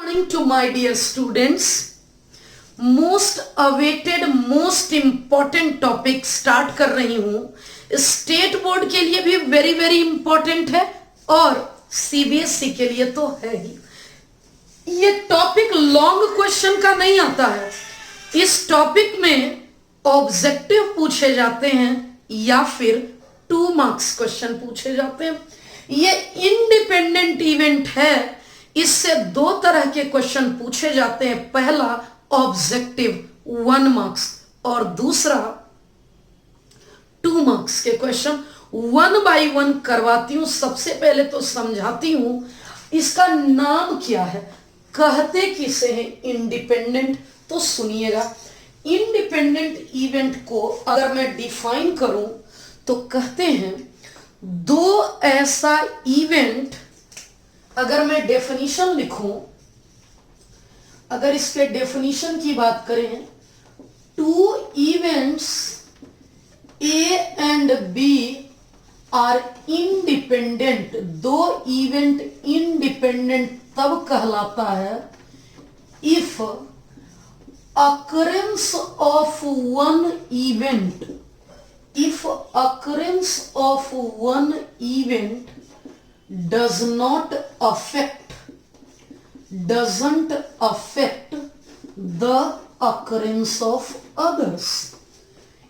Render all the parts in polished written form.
Morning to my dear students. Most awaited most important topic start कर रही हूं। State board के लिए भी वेरी वेरी इंपॉर्टेंट है और सीबीएसई के लिए तो है ही। ये टॉपिक लॉन्ग क्वेश्चन का नहीं आता है। इस टॉपिक में ऑब्जेक्टिव पूछे जाते हैं या फिर 2 मार्क्स क्वेश्चन पूछे जाते हैं। ये इंडिपेंडेंट इवेंट है। इससे 2 तरह के क्वेश्चन पूछे जाते हैं। पहला ऑब्जेक्टिव 1 मार्क्स और दूसरा 2 मार्क्स के क्वेश्चन। 1 बाय 1 करवाती हूं। सबसे पहले तो समझाती हूं इसका नाम क्या है, कहते किसे हैं इंडिपेंडेंट। तो सुनिएगा, इंडिपेंडेंट इवेंट को अगर मैं डिफाइन करूं तो कहते हैं 2 ऐसा इवेंट, अगर मैं डेफिनेशन लिखूं, अगर इसके डेफिनेशन की बात करें, 2 events A and B are independent. 2 event independent तब कहलाता है if occurrence of one event, if occurrence of one event doesn't affect the occurrence of others.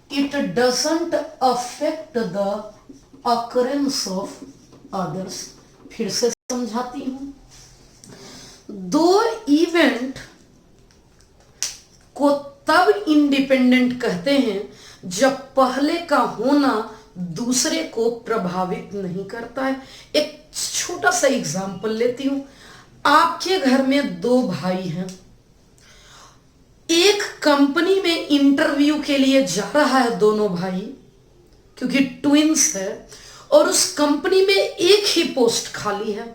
It doesn't affect the occurrence of others. फिर से समझाती हूं। 2 event को तब independent कहते हैं जब पहले का होना दूसरे को प्रभावित नहीं करता है। एक छोटा सा एग्जांपल लेती हूं। आपके घर में 2 भाई हैं। एक कंपनी में इंटरव्यू के लिए जा रहा है दोनों भाई, क्योंकि ट्विंस है और उस कंपनी में एक ही पोस्ट खाली है।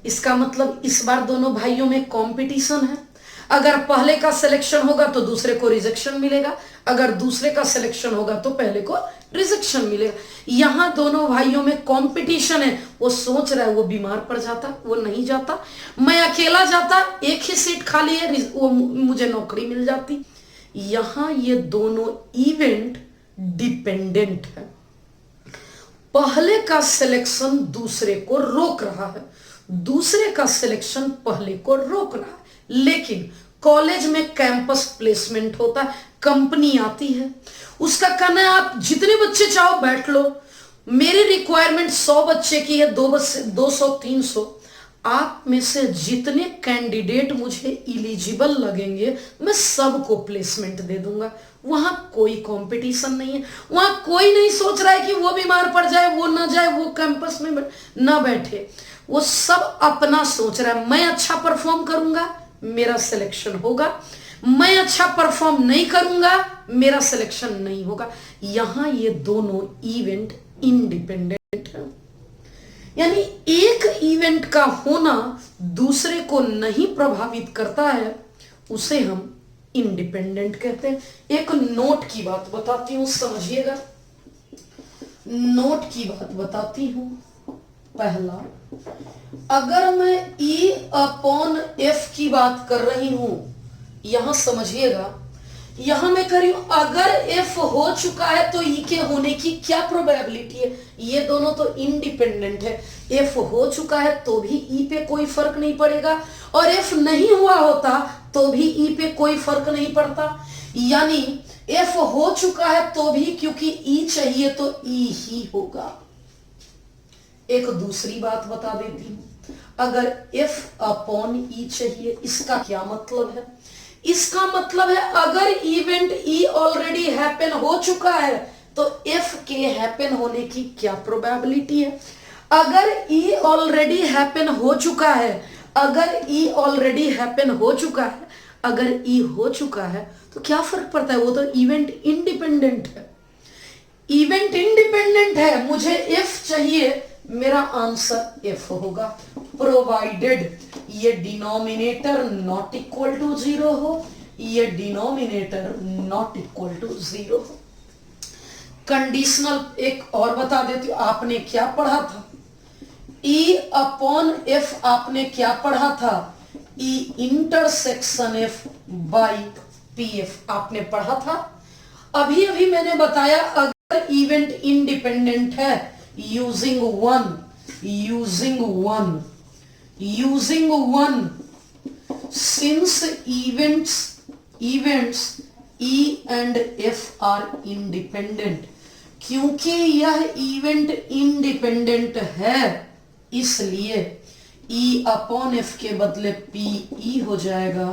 इसका मतलब इस बार दोनों भाइयों में कंपटीशन है। अगर पहले का सिलेक्शन होगा तो दूसरे को रिजेक्शन मिलेगा, अगर दूसरे का सिलेक्शन होगा तो पहले को रिजेक्शन मिलेगा। यहां दोनों भाइयों में कंपटीशन है। वो सोच रहा है वो बीमार पड़ जाता, वो नहीं जाता, मैं अकेला जाता, एक ही सीट खाली है, वो मुझे नौकरी मिल जाती। यहां ये दोनों इवेंट डिपेंडेंट है। पहले का सिलेक्शन दूसरे को रोक रहा है, दूसरे का सिलेक्शन पहले को रोक रहा है। लेकिन कॉलेज में कैंपस प्लेसमेंट होता है, कंपनी आती है, उसका कहना है आप जितने बच्चे चाहो बैठ लो, मेरी रिक्वायरमेंट 100 बच्चे की है, 200 300, आप में से जितने कैंडिडेट मुझे इलिजिबल लगेंगे मैं सबको प्लेसमेंट दे दूंगा। वहां कोई कंपटीशन नहीं है। वहां कोई नहीं सोच रहा है कि वो बीमार पड़ जाए, वो ना जाए, वो कैंपस में ना बैठे। वो सब अपना सोच रहा है, मैं अच्छा परफॉर्म करूंगा मेरा सिलेक्शन होगा, मैं अच्छा परफॉर्म नहीं करूंगा मेरा सिलेक्शन नहीं होगा। यहां ये दोनों इवेंट इंडिपेंडेंट है। यानी एक इवेंट का होना दूसरे को नहीं प्रभावित करता है, उसे हम इंडिपेंडेंट कहते हैं। एक नोट की बात बताती हूं, समझिएगा। नोट की बात बताती हूं। पहला, अगर मैं E/F की बात कर रही हूं, यहां समझिएगा, यहां मैं कर रही हूं अगर F हो चुका है तो E के होने की क्या प्रोबेबिलिटी है। ये दोनों तो इंडिपेंडेंट है। F हो चुका है तो भी E पे कोई फर्क नहीं पड़ेगा, और F नहीं हुआ होता तो भी E पे कोई फर्क नहीं पड़ता। यानी F हो चुका है तो भी क्योंकि E चाहिए तो E ही होगा। एक दूसरी बात बता देती हूं, अगर F/E चाहिए, इसका क्या मतलब है? इसका मतलब है अगर इवेंट E ऑलरेडी हैपन हो चुका है तो F के हैपन होने की क्या प्रोबेबिलिटी है। अगर E ऑलरेडी हैपन हो चुका है, अगर E ऑलरेडी हैपन हो चुका है, अगर E हो चुका है तो क्या फर्क पड़ता है, वो तो इवेंट इंडिपेंडेंट है। इवेंट इंडिपेंडेंट है, मुझे F चाहिए, मेरा आंसर F होगा, प्रोवाइडेड ये डिनोमिनेटर नॉट इक्वल टू 0 हो, ये डिनोमिनेटर नॉट इक्वल टू 0 हो। कंडीशनल एक और बता देती हूं, आपने क्या पढ़ा था, E/F आपने क्या पढ़ा था, E intersection F by P F आपने पढ़ा था। अभी अभी मैंने बताया अगर इवेंट इंडिपेंडेंट है using one since events E and F R independent, क्योंकि यह इवेंट इंडिपेंडेंट है इसलिए ई अपॉन एफ के बदले पी ई हो जाएगा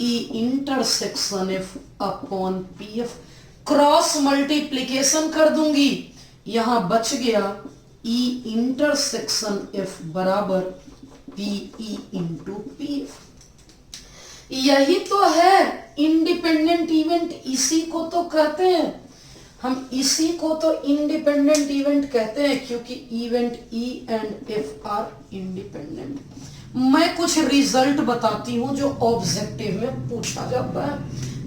E intersection F upon P F. Cross multiplication कर दूंगी, यहां बच गया ई इंटरसेक्शन एफ बराबर P E into P F. यही तो है इंडिपेंडेंट इवेंट, इसी को तो कहते हैं हम, इसी को तो इंडिपेंडेंट इवेंट कहते हैं क्योंकि event E and F R independent. मैं कुछ रिजल्ट बताती हूं जो ऑब्जेक्टिव में पूछा जाता है।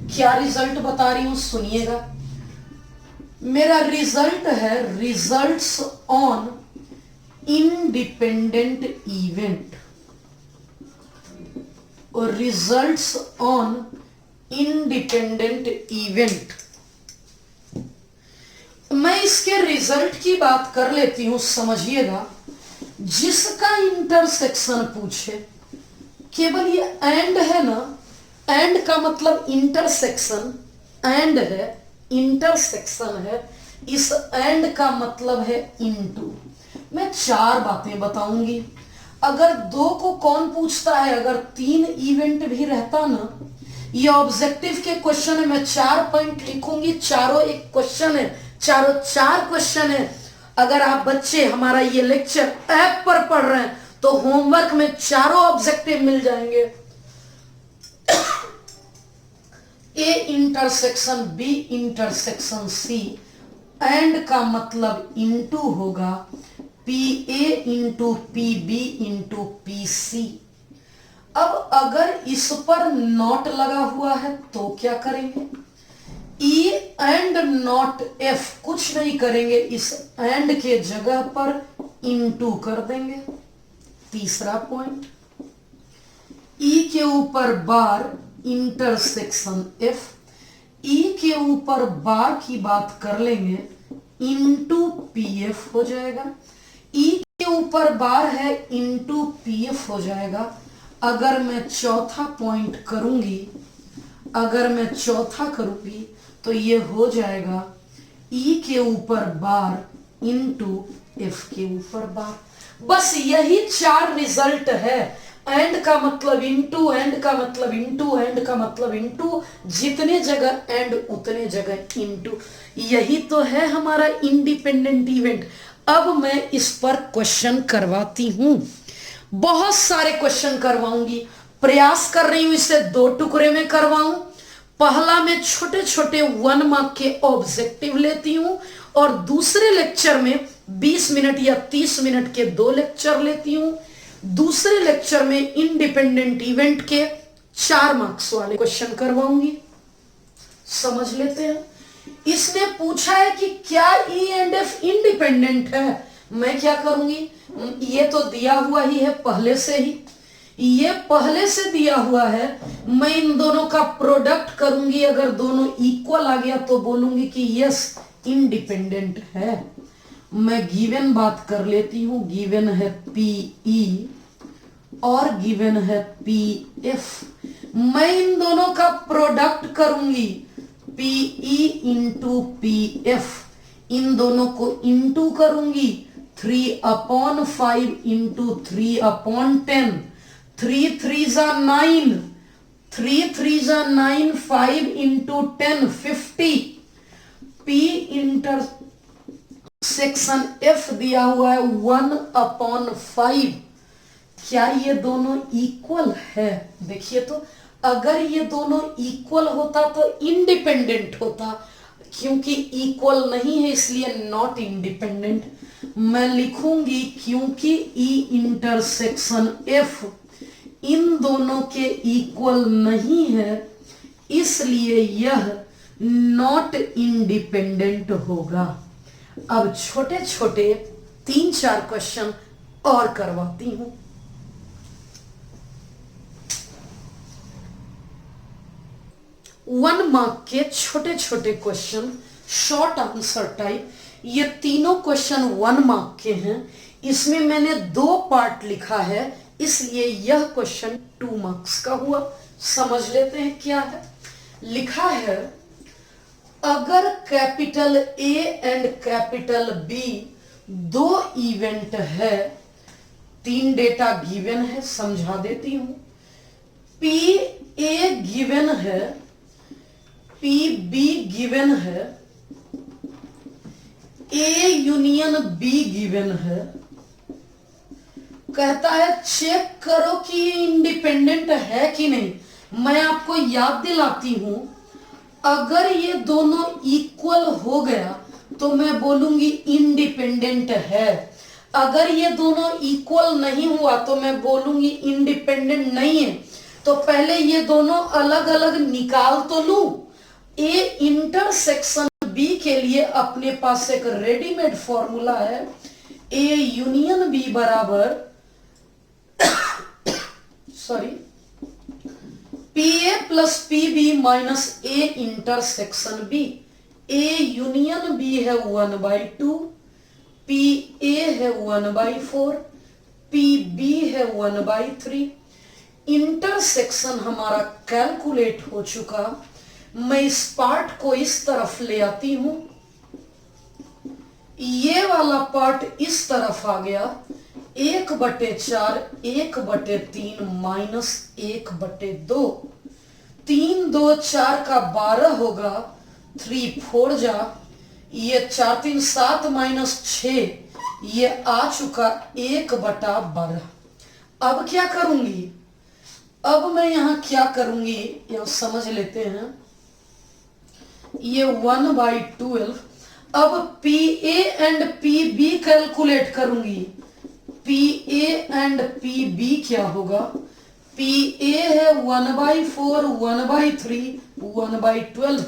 क्या रिजल्ट बता रही हूं सुनिएगा। मेरा रिजल्ट है रिजल्ट्स ऑन इंडिपेंडेंट इवेंट और रिजल्ट्स ऑन इंडिपेंडेंट इवेंट। मैं इसके रिजल्ट की बात कर लेती हूं, समझिएगा। जिसका इंटरसेक्शन पूछे, केवल ये एंड है ना, एंड का मतलब इंटरसेक्शन, एंड है, इंटरसेक्शन है, इस एंड का मतलब है इनटू। मैं चार बातें बताऊंगी। अगर दो को कौन पूछता है, अगर तीन इवेंट भी रहता ना, ये ऑब्जेक्टिव के क्वेश्चन है, मैं 4 पॉइंट लिखूंगी, चारों एक क्वेश्चन है, चारों 4 क्वेश्चन है। अगर आप बच्चे हमारा ये लेक्चर ऐप पर पढ़ रहे हैं तो होमवर्क में चारों ऑब्जेक्टिव मिल जाएंगे। A intersection B intersection C, and का मतलब इनटू होगा P A into P B into P C. अब अगर इस पर नॉट लगा हुआ है तो क्या करेंगे? ई एंड नॉट एफ, कुछ नहीं करेंगे, इस एंड के जगह पर इनटू कर देंगे। तीसरा पॉइंट, ई के ऊपर बार इंटरसेक्शन एफ, ई के ऊपर बार की बात कर लेंगे, इनटू पी एफ हो जाएगा। ई के ऊपर बार है, इनटू पी एफ हो जाएगा। अगर मैं चौथा पॉइंट करूंगी, अगर मैं चौथा करूंगी तो ये हो जाएगा ई के ऊपर बार इनटू एफ के ऊपर बार। बस यही 4 रिजल्ट है। एंड का मतलब इनटू, एंड का मतलब इनटू, एंड का मतलब इनटू, जितने जगह एंड उतने जगह इनटू। यही तो है हमारा इंडिपेंडेंट इवेंट। अब मैं इस पर क्वेश्चन करवाती हूं, बहुत सारे क्वेश्चन करवाऊंगी। प्रयास कर रही हूं इसे 2 टुकड़े में करवाऊं। पहला मैं छोटे छोटे 1 मार्क के ऑब्जेक्टिव लेती हूं और दूसरे लेक्चर में 20 मिनट या 30 मिनट के 2 लेक्चर लेती हूं। दूसरे लेक्चर में इंडिपेंडेंट इवेंट के 4 मार्क्स वाले क्वेश्चन करवाऊंगी। समझ लेते हैं। इसने पूछा है कि क्या ई एंड एफ इंडिपेंडेंट है। मैं क्या करूंगी, ये तो दिया हुआ ही है पहले से ही, ये पहले से दिया हुआ है। मैं इन दोनों का प्रोडक्ट करूंगी, अगर दोनों इक्वल आ गया तो बोलूंगी कि यस इंडिपेंडेंट है। मैं गिवन बात कर लेती हूं, गिवन है पी ई और गिवन है पी एफ। मैं इन दोनों का प्रोडक्ट करूंगी, P E into P F, इन दोनों को इंटू करूंगी, 3/5 into 3/10, 3 3 9, 3 3 9, 5 into 10 50। P intersection F दिया हुआ है 1/5। क्या ये दोनों इक्वल है? देखिए तो, अगर ये दोनों इक्वल होता तो इंडिपेंडेंट होता, क्योंकि इक्वल नहीं है इसलिए नॉट इंडिपेंडेंट। मैं लिखूंगी क्योंकि ई इंटरसेक्शन एफ इन दोनों के इक्वल नहीं है इसलिए यह नॉट इंडिपेंडेंट होगा। अब छोटे छोटे 3-4 क्वेश्चन और करवाती हूं। 1 मार्क के छोटे छोटे क्वेश्चन, शॉर्ट आंसर टाइप, ये तीनों क्वेश्चन 1 मार्क के हैं। इसमें मैंने 2 पार्ट लिखा है, इसलिए यह क्वेश्चन 2 मार्क्स का हुआ। समझ लेते हैं क्या है। लिखा है, अगर capital A and capital B 2 event है, 3 डेटा गिवन है, समझा देती हूं। पी ए गिवन है, पी बी गिवन है, ए यूनियन बी गिवन है। कहता है चेक करो कि ये इंडिपेंडेंट है कि नहीं। मैं आपको याद दिलाती हूं, अगर ये दोनों इक्वल हो गया तो मैं बोलूंगी इंडिपेंडेंट है। अगर ये दोनों इक्वल नहीं हुआ तो मैं बोलूंगी इंडिपेंडेंट नहीं है। तो पहले ये दोनों अलग अलग निकाल तो लूं। ए इंटरसेक्शन बी के लिए अपने पास एक रेडीमेड फॉर्मूला है, ए यूनियन बी बराबर sorry P A plus P B minus A intersection B. A union B है 1/2, पी ए है 1/4, पी बी है 1/3। इंटरसेक्शन हमारा कैलकुलेट हो चुका। मैं इस पार्ट को इस तरफ ले आती हूं, ये वाला पार्ट इस तरफ आ गया। 1/4 1/3 माइनस 1/2, 3 2 4 का 12 होगा, 3 4 जा, ये 4 3 7 माइनस 6, ये आ चुका 1/12। अब क्या करूंगी, अब मैं यहां क्या करूंगी यहां समझ लेते हैं। ये 1/12। अब P A and P B calculate करूंगी। P A and P B क्या होगा, पी ए है 1/4 1/3 1/12।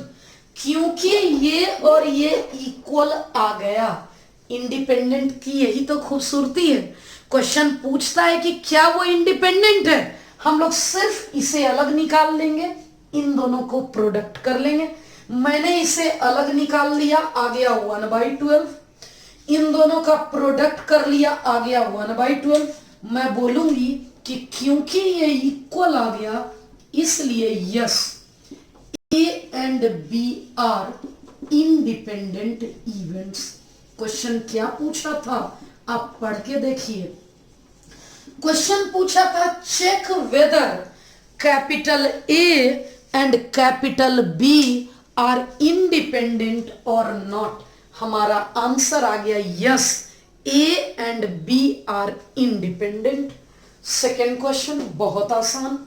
क्योंकि ये और ये इक्वल आ गया, इंडिपेंडेंट की यही तो खूबसूरती है। क्वेश्चन पूछता है कि क्या वो इंडिपेंडेंट है, हम लोग सिर्फ इसे अलग निकाल लेंगे, इन दोनों को प्रोडक्ट कर लेंगे। मैंने इसे अलग निकाल लिया, आ गया 1/12। इन दोनों का प्रोडक्ट कर लिया, आ गया 1/12। मैं बोलूंगी कि क्योंकि ये इक्वल आ गया इसलिए yes, A and B are independent events. Question क्या पूछा था आप पढ़ के देखिए। क्वेश्चन पूछा था check whether capital A and capital B are independent और नॉट। हमारा आंसर आ गया yes, A and B are independent. Second question बहुत आसान,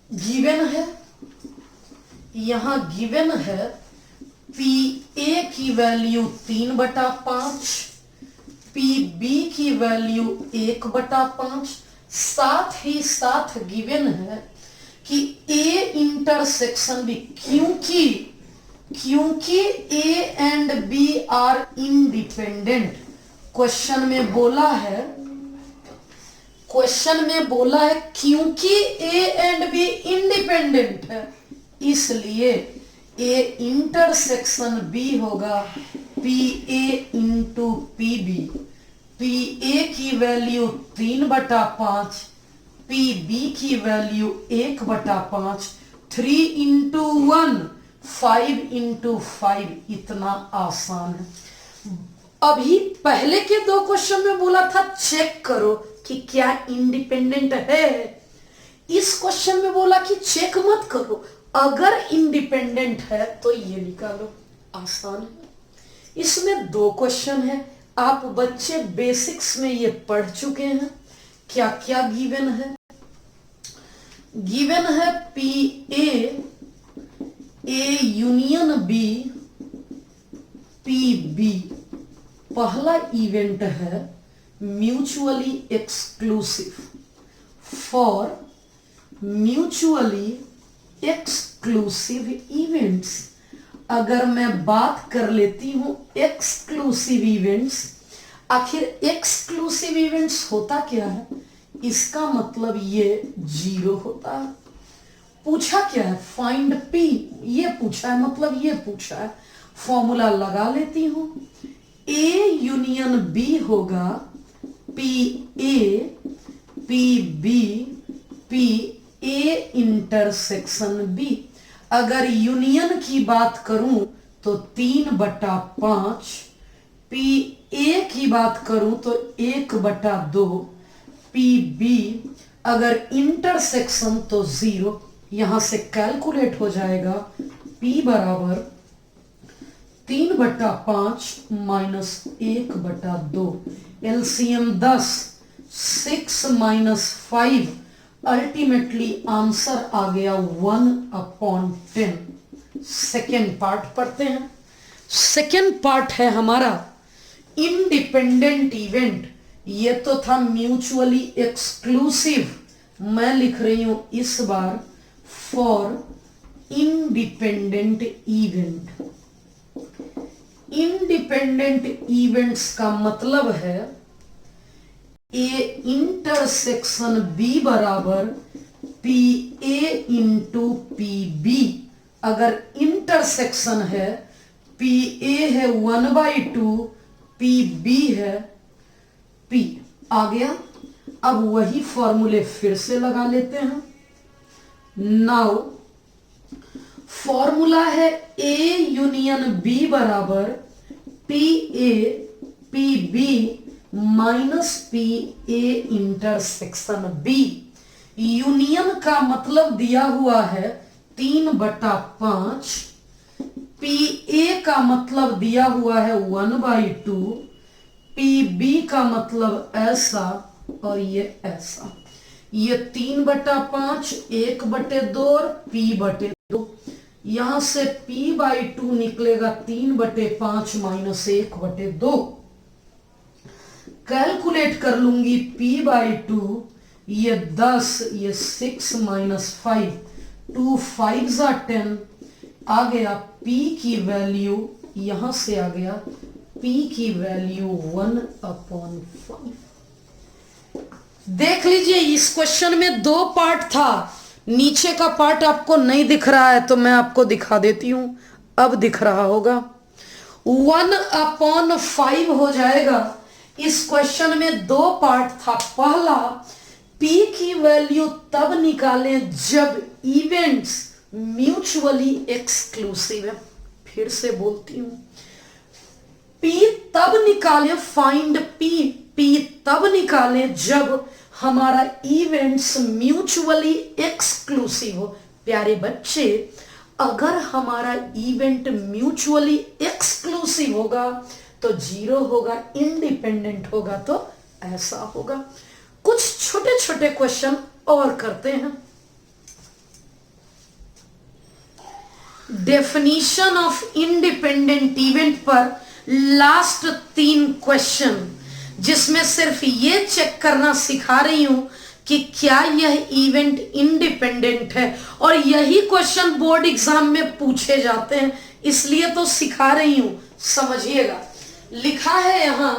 गिवन है, यहां गिवन है पी ए की वैल्यू 3/5, पी बी की वैल्यू 1/5। साथ ही साथ गिवन है कि ए इंटरसेक्शन बी, क्योंकि A and B are independent. Question में बोला है क्योंकि ए एंड बी इंडिपेंडेंट है, इसलिए ए इंटरसेक्शन बी होगा P A into P B. P A की वैल्यू 3/5, पी बी की वैल्यू 1/5, 3 इंटू 1 5 इंटू 5। इतना आसान है। अभी पहले के 2 क्वेश्चन में बोला था चेक करो कि क्या इंडिपेंडेंट है। इस क्वेश्चन में बोला कि चेक मत करो, अगर इंडिपेंडेंट है तो ये निकालो। आसान है। इसमें 2 क्वेश्चन है, आप बच्चे बेसिक्स में ये पढ़ चुके हैं। क्या क्या गिवन है, गिवन है P A union B, P B. पहला इवेंट है mutually exclusive. For mutually exclusive events, अगर मैं बात कर लेती हूं एक्सक्लूसिव इवेंट्स, आखिर एक्सक्लूसिव इवेंट्स होता क्या है, इसका मतलब ये 0 होता है। पूछा क्या है, फाइंड पी, ये पूछा है, मतलब ये पूछा है, फॉर्मूला लगा लेती हूं। ए यूनियन बी होगा P A P B P A intersection B. अगर यूनियन की बात करूं तो 3/5, पी ए की बात करूं तो 1/2, पी बी अगर इंटरसेक्शन तो 0। यहां से कैलकुलेट हो जाएगा P बराबर 3/5 minus 1/2, LCM 10, 6 minus 5, ultimately answer आ गया 1/10। सेकेंड पार्ट पढ़ते हैं। सेकेंड पार्ट है हमारा इंडिपेंडेंट इवेंट। ये तो था म्यूचुअली एक्सक्लूसिव, मैं लिख रही हूं इस बार for independent event. Independent events का मतलब है ए इंटरसेक्शन बी बराबर P A into P B. अगर इंटरसेक्शन है, पी ए है 1/2, पी बी है पी। आ गया। अब वही फॉर्मूले फिर से लगा लेते हैं। नाउ फॉर्मूला है ए यूनियन बी बराबर P A P B minus P A intersection B. Union का मतलब दिया हुआ है 3/5, पी ए का मतलब दिया हुआ है 1/2, पी बी का मतलब ऐसा और ये ऐसा। ये 3/5, 1/2 और P/2। यहां से P/2 निकलेगा 3/5 माइनस 1/2। कैलकुलेट कर लूंगी P/2, ये 10, ये 6 माइनस 5, 2 5 10। आ गया P की वैल्यू, यहां से आ गया P की वैल्यू 1/5। देख लीजिए, इस क्वेश्चन में 2 पार्ट था। नीचे का पार्ट आपको नहीं दिख रहा है तो मैं आपको दिखा देती हूं, अब दिख रहा होगा। 1/5 हो जाएगा। इस क्वेश्चन में 2 पार्ट था। पहला, P की वैल्यू तब निकालें जब इवेंट्स म्यूचुअली एक्सक्लूसिव है। फिर से बोलती हूं, P तब निकालें, फाइंड P तब निकालें जब हमारा इवेंट्स म्यूचुअली एक्सक्लूसिव हो। प्यारे बच्चे, अगर हमारा इवेंट म्यूचुअली एक्सक्लूसिव होगा तो 0 होगा, इंडिपेंडेंट होगा तो ऐसा होगा। कुछ छोटे छोटे क्वेश्चन और करते हैं। डेफिनेशन ऑफ इंडिपेंडेंट इवेंट पर लास्ट 3 क्वेश्चन, जिसमें सिर्फ ये चेक करना सिखा रही हूं कि क्या यह इवेंट इंडिपेंडेंट है। और यही क्वेश्चन बोर्ड एग्जाम में पूछे जाते हैं, इसलिए तो सिखा रही हूं, समझिएगा। लिखा है यहां,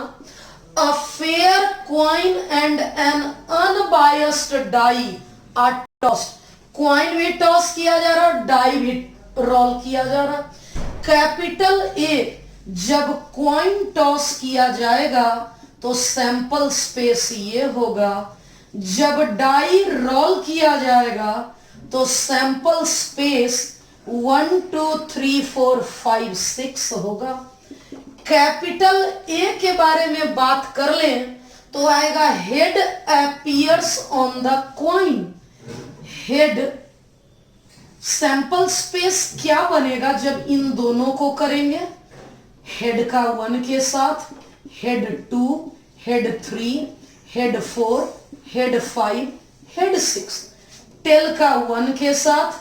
a fair coin and an unbiased die are tossed. Coin भी टॉस किया जा रहा, डाई भी रोल किया जा रहा। कैपिटल ए, जब क्वाइन टॉस किया जाएगा तो सैंपल स्पेस ये होगा। जब डाई रोल किया जाएगा तो सैंपल स्पेस 1 2 3 4 5 6 होगा। कैपिटल ए के बारे में बात कर लें तो आएगा head appears on the coin. Head, sample space क्या बनेगा जब इन दोनों को करेंगे? हेड का 1 के साथ, head 2, head 3, head 4, head 5, head 6। Tail का 1 के साथ,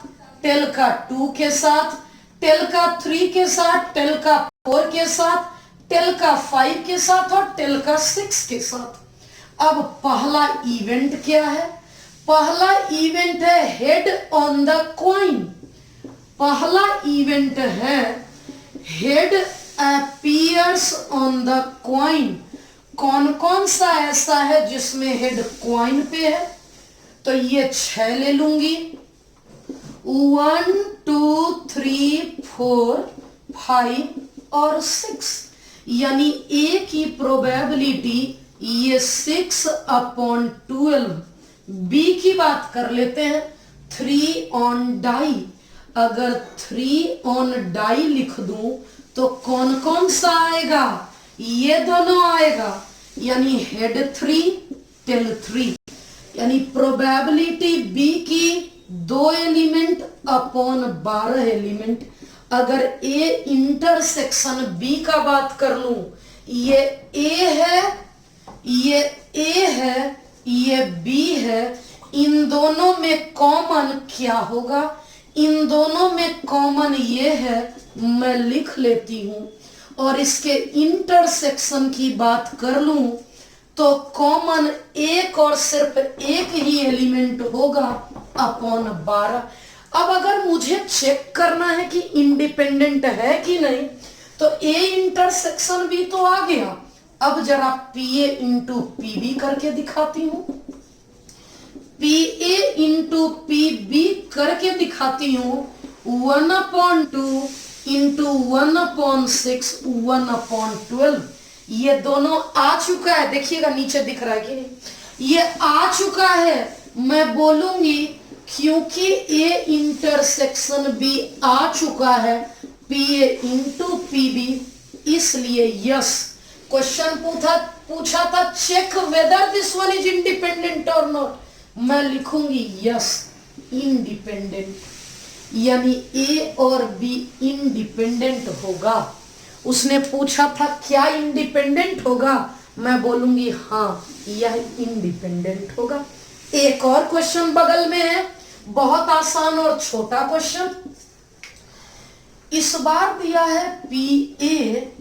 टेल का 2 के साथ, टेल का 3 के साथ, टेल का 4 के साथ, टेल का 5 के साथ और टेल का 6 के साथ। अब पहला इवेंट क्या है? पहला इवेंट है हेड ऑन द क्वाइन। पहला इवेंट है head appears on the coin. कौन कौन सा ऐसा है जिसमें हेड क्वाइन पे है? तो ये 6 ले लूंगी 1 2 3 4 5 और 6, यानी ए की प्रोबेबिलिटी ये 6/12। बी की बात कर लेते हैं, 3 ऑन डाई। अगर 3 ऑन डाई लिख दूं तो कौन कौन सा आएगा, ये दोनों आएगा, यानी हेड 3 टेल 3, यानी प्रोबेबिलिटी बी की 2 एलिमेंट अपॉन 12 एलिमेंट। अगर ए इंटरसेक्शन बी का बात कर लूं, ये ए है, ये ए है, ये बी है, इन दोनों में कॉमन क्या होगा, इन दोनों में कॉमन ये है, मैं लिख लेती हूं। और इसके इंटरसेक्शन की बात कर लूं तो कॉमन एक और सिर्फ एक ही एलिमेंट होगा अपॉन 12। अब अगर मुझे चेक करना है कि इंडिपेंडेंट है कि नहीं, तो ए इंटरसेक्शन भी तो आ गया। अब जरा P A into P B करके दिखाती हूं, P A into P B करके दिखाती हूं। 1/2 इंटू 1/6 1/12, ये दोनों आ चुका है, देखिएगा नीचे दिख रहा है कि नहीं, ये आ चुका है। मैं बोलूंगी क्योंकि ए इंटरसेक्शन बी आ चुका है, P A into P B, इसलिए यस। क्वेश्चन पूछा था check whether this one is independent और नॉट, मैं लिखूंगी यस इंडिपेंडेंट, यानी ए और बी इंडिपेंडेंट होगा। उसने पूछा था क्या इंडिपेंडेंट होगा, मैं बोलूंगी हाँ यह इंडिपेंडेंट होगा। एक और क्वेश्चन बगल में है, बहुत आसान और छोटा क्वेश्चन। इस बार दिया है P A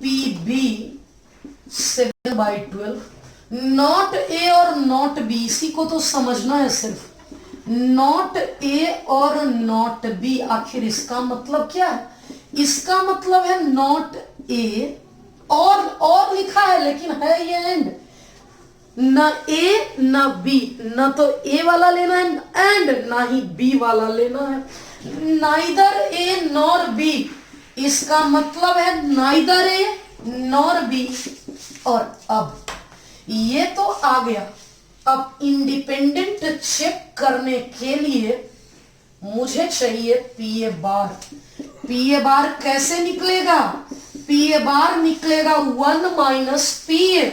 P B 7/12, not A और नॉट बी, इसी को तो समझना है सिर्फ। नॉट ए और नॉट बी, आखिर इसका मतलब क्या है, इसका मतलब है नॉट ए और लिखा है लेकिन है ये एंड, ना ए ना बी, ना तो ए वाला लेना है एंड ना ही बी वाला लेना है, नाइदर ए नॉर बी, इसका मतलब है नाइदर ए नॉर बी। और अब ये तो आ गया। अब इंडिपेंडेंट चेक करने के लिए मुझे चाहिए P A bar. P A बार कैसे निकलेगा, पी ए बार निकलेगा 1 माइनस पी ए,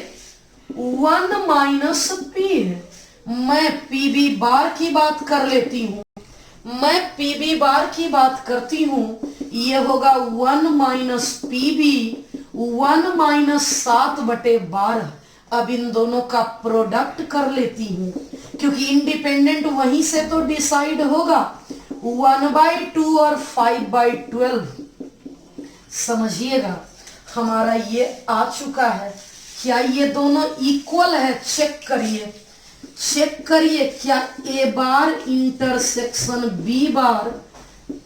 1 माइनस पी ए। मैं पी बी बार की बात कर लेती हूं, मैं पी बी बार की बात करती हूं, ये होगा 1 माइनस पी बी, 1 माइनस 7/12। अब इन दोनों का प्रोडक्ट कर लेती हूं, क्योंकि इंडिपेंडेंट वहीं से तो डिसाइड होगा। 1/2 और 5/12, समझिएगा हमारा ये आ चुका है। क्या ये दोनों इक्वल है, चेक करिए, चेक करिए क्या A bar intersection B bar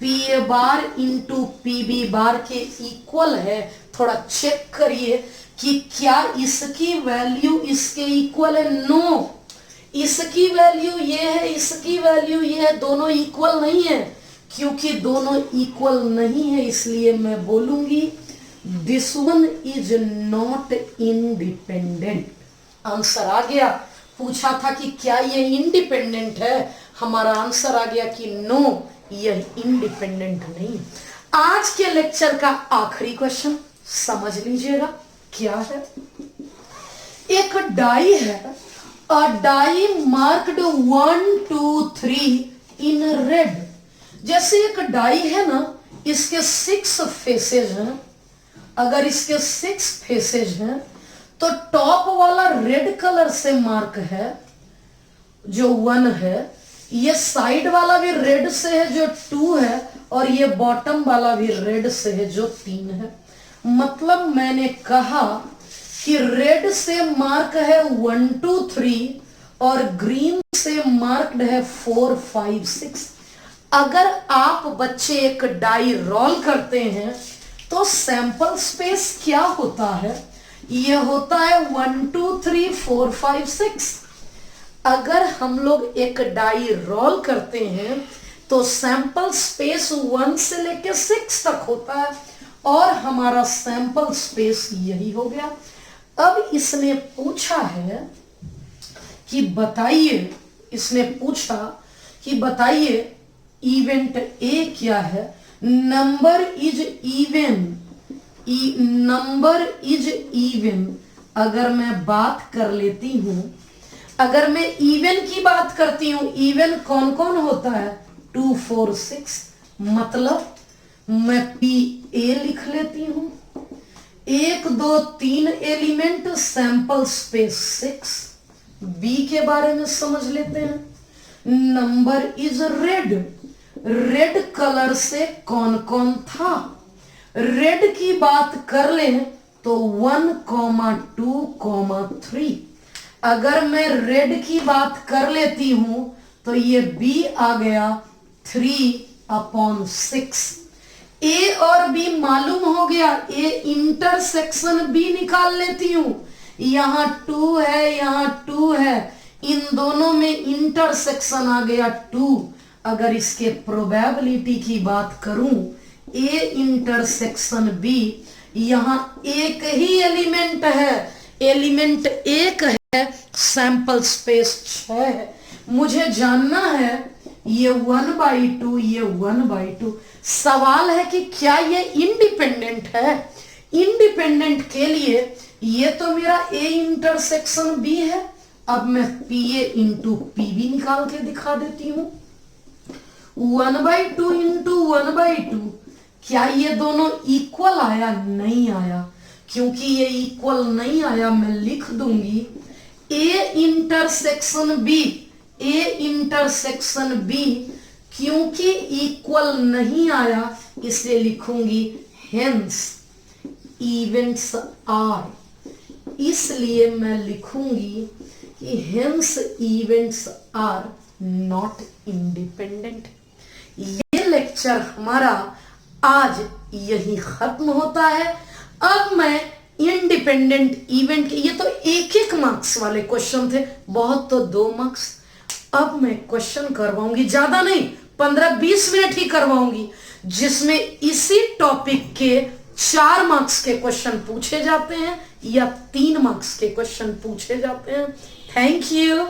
P A bar into P B bar के इक्वल है। थोड़ा चेक करिए कि क्या इसकी वैल्यू इसके इक्वल है। नो, इसकी वैल्यू ये है, इसकी वैल्यू ये है, दोनों इक्वल नहीं है। क्योंकि दोनों इक्वल नहीं है इसलिए मैं बोलूंगी this one is not independent. Answer आ गया। पूछा था कि क्या ये इंडिपेंडेंट है, हमारा आंसर आ गया कि नो, यह इंडिपेंडेंट नहीं। आज के लेक्चर का आखिरी क्वेश्चन समझ लीजिएगा क्या है। एक डाई है, अ डाई मार्क्ड 1 2 3 इन रेड। जैसे एक डाई है ना, इसके 6 फेसेज हैं। अगर इसके 6 फेसेज हैं तो टॉप वाला रेड कलर से मार्क है जो 1 है, ये साइड वाला भी रेड से है जो 2 है, और ये बॉटम वाला भी रेड से है जो 3 है। मतलब मैंने कहा कि रेड से मार्क है 1 2 3 और ग्रीन से मार्क्ड है 4 5 6। अगर आप बच्चे एक डाई रोल करते हैं तो सैंपल स्पेस क्या होता है, यह होता है 1 2 3 4 5 6। अगर हम लोग एक डाई रोल करते हैं तो तो सैंपल स्पेस 1 से लेके 6 तक होता है और हमारा सैंपल स्पेस यही हो गया। अब इसने पूछा है कि बताइए, इसने पूछा कि बताइए इवेंट ए क्या है, number is even, number is even. अगर मैं बात कर लेती हूं, अगर मैं इवन की बात करती हूं, इवन कौन कौन होता है, 2 4 6, मतलब मैं पी ए लिख लेती हूं, 1 2 3 एलिमेंट, सैंपल स्पेस 6। बी के बारे में समझ लेते हैं, number is red, red colour से कौन कौन था, रेड की बात कर ले तो 1 2 3। अगर मैं रेड की बात कर लेती हूं तो ये बी आ गया 3/6। ए और बी मालूम हो गया, ए इंटरसेक्शन बी निकाल लेती हूं, यहां 2 है, यहां 2 है, इन दोनों में इंटरसेक्शन आ गया 2। अगर इसके प्रोबेबिलिटी की बात करूं, ए इंटरसेक्शन बी, यहां एक ही एलिमेंट है, एलिमेंट एक है, सैंपल स्पेस 6 है। मुझे जानना है ये 1/2, ये 1/2। सवाल है कि क्या ये इंडिपेंडेंट है। इंडिपेंडेंट के लिए ये तो मेरा ए इंटरसेक्शन बी है, अब मैं P A into P B निकाल के दिखा देती हूं, 1/2 इंटू 1/2। क्या ये दोनों इक्वल आया, नहीं आया। क्योंकि ये इक्वल नहीं आया, मैं लिख दूंगी A intersection B, A intersection B, क्योंकि इक्वल नहीं आया इसलिए लिखूंगी हेंस इवेंट्स आर, इसलिए मैं लिखूंगी कि hence events are not independent. ये लेक्चर हमारा आज यही खत्म होता है। अब मैं इंडिपेंडेंट इवेंट के, ये तो 1-1 मार्क्स वाले क्वेश्चन थे, बहुत तो 2 मार्क्स। अब मैं क्वेश्चन करवाऊंगी, ज्यादा नहीं, 15-20 मिनट ही करवाऊंगी, जिसमें इसी टॉपिक के 4 मार्क्स के क्वेश्चन पूछे जाते हैं या 3 मार्क्स के क्वेश्चन पूछे जाते हैं। Thank you.